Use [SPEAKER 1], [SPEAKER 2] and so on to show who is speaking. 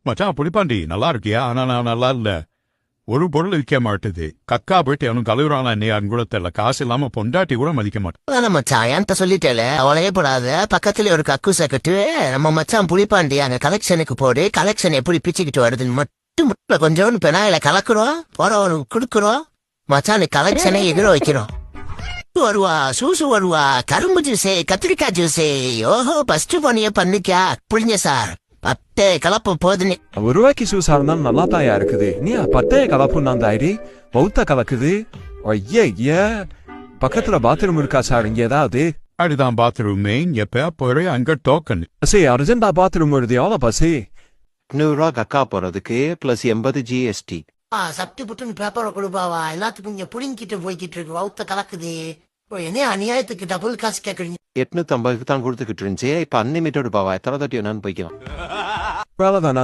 [SPEAKER 1] மச்சான் புளிப்பாண்டி நல்லா இருக்கியா? ஆனா நான் நல்லா இல்ல. ஒரு பொருள் விற்க மாட்டுது. கக்கா போயிட்டு அவனும் கழுவுறானா என்னையான்னு கூட தெரியல. காசு இல்லாம பொண்டாட்டி கூட மதிக்க மாட்டேன்.
[SPEAKER 2] அதான் மச்சான் என்கிட்ட சொல்லிட்டேல, அவளையே போடாத. பக்கத்துல ஒரு கக்கூசை கட்டு. நம்ம மச்சான் புளிப்பாண்டி அங்க கலெக்ஷனுக்கு போடு. கலெக்ஷன் எப்படி பிச்சுக்கிட்டு வருதுன்னு மட்டும் கொஞ்சோண்டு பெனாயில கலக்குறோம், போறவனுக்கு கொடுக்குறோம். மச்சான் கலெக்ஷனை எகிர வைக்கிறோம். வருவா சூசு வருவா, கரும்பு ஜூஸே, கத்திரிக்காய் ஜூஸே. ஓஹோ ஃபர்ஸ்ட் பண்ணிய பண்ணிக்கா புளிஞ்ச சார். 10 கலப்பு போதுன்னு.
[SPEAKER 3] ஒருவாய்க்கு சூசா இருந்தாலும் நல்லா தாயா இருக்குது. நீ 10 கலப்பு நான் தாயிரி பௌத்த கலக்குது. ஐயே பக்கத்துல பாத்ரூம் இருக்கா சார் இங்க ஏதாவது?
[SPEAKER 1] அடிதான் பாத்ரூம் மெயின் எப்ப போய் அங்க டோக்கன்.
[SPEAKER 3] பசி அர்ஜென்டா பாத்ரூம் வருது எவ்வளோ பசி?
[SPEAKER 4] 100 கக்கா போறதுக்கு ப்ளஸ் 80 GST.
[SPEAKER 2] சப்டி புட்டுன்னு பேப்பரை கொடுப்பாவா? எல்லாத்துக்கும் இங்க புடிங்கிட்டு போய்கிட்டு இருக்கு. வௌத்த கலக்குது. என்ன அநியாயத்துக்கு டபுள் காசு கேக்குறீங்க?
[SPEAKER 4] 850 தான் கொடுத்துக்கிட்டு இருந்துச்சு. இப்ப அன்லிமிட்டட் பாவா, எத்தனை தட்டி வேணாலும் போய்க்கலாம்.
[SPEAKER 3] வேலை தானே